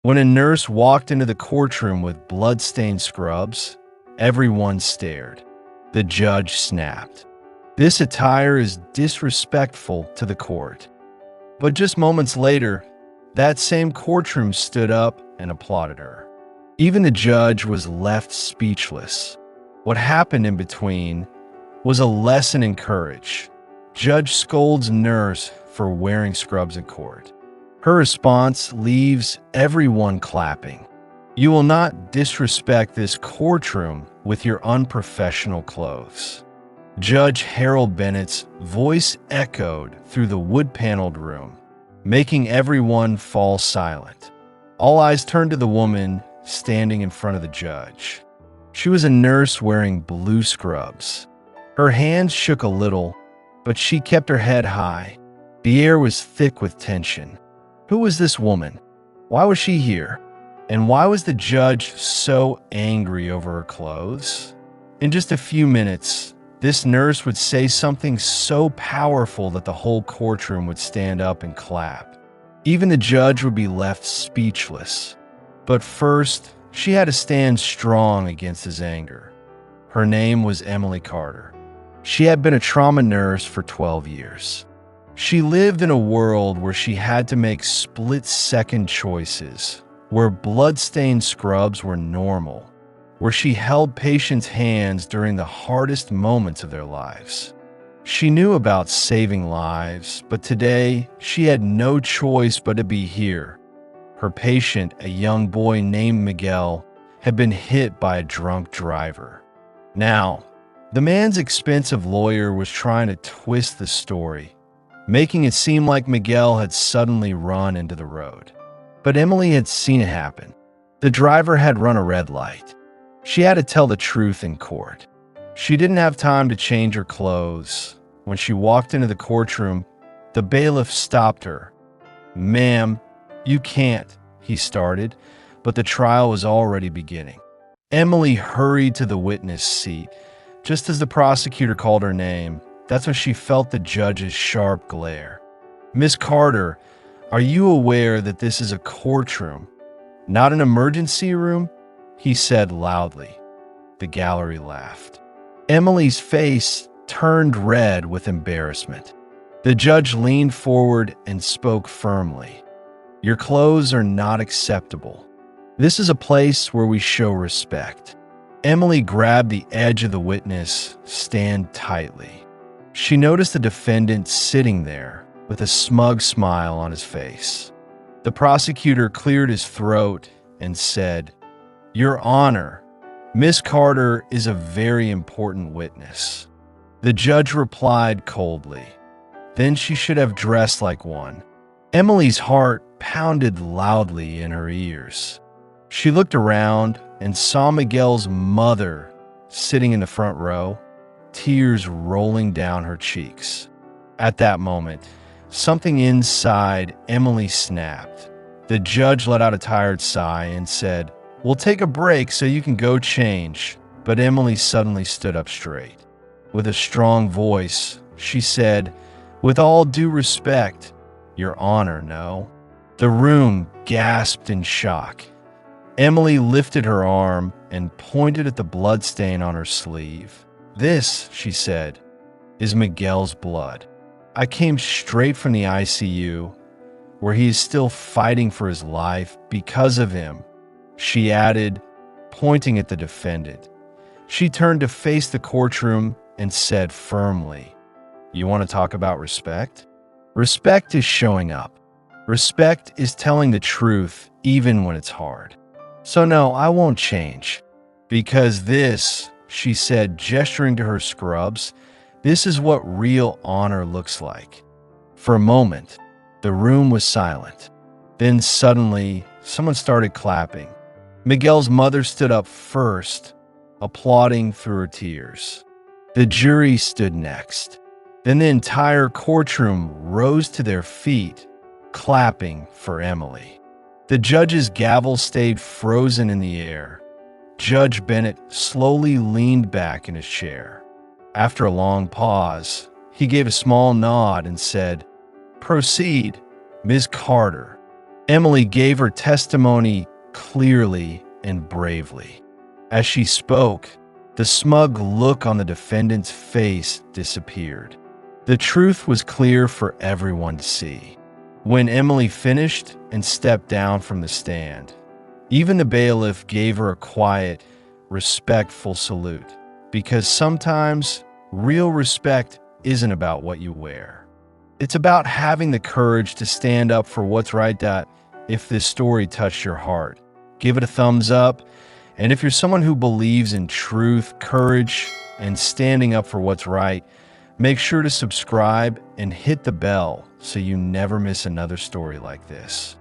When a nurse walked into the courtroom with blood-stained scrubs, everyone stared. The judge snapped. This attire is disrespectful to the court. But just moments later, that same courtroom stood up and applauded her. Even the judge was left speechless. What happened in between was a lesson in courage. Judge scolds nurse for wearing scrubs in court. Her response leaves everyone clapping. You will not disrespect this courtroom with your unprofessional clothes. Judge Harold Bennett's voice echoed through the wood-paneled room, making everyone fall silent. All eyes turned to the woman standing in front of the judge. She was a nurse wearing blue scrubs. Her hands shook a little, but she kept her head high. The air was thick with tension. Who was this woman? Why was she here? And why was the judge so angry over her clothes? In just a few minutes, this nurse would say something so powerful that the whole courtroom would stand up and clap. Even the judge would be left speechless. But first, she had to stand strong against his anger. Her name was Emily Carter. She had been a trauma nurse for 12 years. She lived in a world where she had to make split-second choices, where blood-stained scrubs were normal, where she held patients' hands during the hardest moments of their lives. She knew about saving lives, but today she had no choice but to be here. Her patient, a young boy named Miguel, had been hit by a drunk driver. Now, the man's expensive lawyer was trying to twist the story, making it seem like Miguel had suddenly run into the road. But Emily had seen it happen. The driver had run a red light. She had to tell the truth in court. She didn't have time to change her clothes. When she walked into the courtroom, the bailiff stopped her. "Ma'am, you can't," he started, but the trial was already beginning. Emily hurried to the witness seat. Just as the prosecutor called her name, that's when she felt the judge's sharp glare. "Miss Carter, are you aware that this is a courtroom, not an emergency room?" he said loudly. The gallery laughed. Emily's face turned red with embarrassment. The judge leaned forward and spoke firmly. "Your clothes are not acceptable. This is a place where we show respect." Emily grabbed the edge of the witness stand tightly. She noticed the defendant sitting there with a smug smile on his face. The prosecutor cleared his throat and said, "Your Honor, Miss Carter is a very important witness." The judge replied coldly, "Then she should have dressed like one." Emily's heart pounded loudly in her ears. She looked around and saw Miguel's mother sitting in the front row, tears rolling down her cheeks. At that moment, something inside Emily snapped. The judge let out a tired sigh and said, "We'll take a break so you can go change." But Emily suddenly stood up straight. With a strong voice, she said, "With all due respect, Your Honor, no." The room gasped in shock. Emily lifted her arm and pointed at the bloodstain on her sleeve. "This," she said, "is Miguel's blood. I came straight from the ICU, where he is still fighting for his life because of him," she added, pointing at the defendant. She turned to face the courtroom and said firmly, "You want to talk about respect? Respect is showing up. Respect is telling the truth even when it's hard. So no, I won't change. Because this," she said, gesturing to her scrubs, "this is what real honor looks like." For a moment, the room was silent. Then suddenly, someone started clapping. Miguel's mother stood up first, applauding through her tears. The jury stood next. Then the entire courtroom rose to their feet, clapping for Emily. The judge's gavel stayed frozen in the air. Judge Bennett slowly leaned back in his chair. After a long pause, he gave a small nod and said, "Proceed, Ms. Carter." Emily gave her testimony clearly and bravely. As she spoke, the smug look on the defendant's face disappeared. The truth was clear for everyone to see. When Emily finished and stepped down from the stand, even the bailiff gave her a quiet, respectful salute, because sometimes real respect isn't about what you wear. It's about having the courage to stand up for what's right. If this story touched your heart, give it a thumbs up. And if you're someone who believes in truth, courage, and standing up for what's right, make sure to subscribe and hit the bell so you never miss another story like this.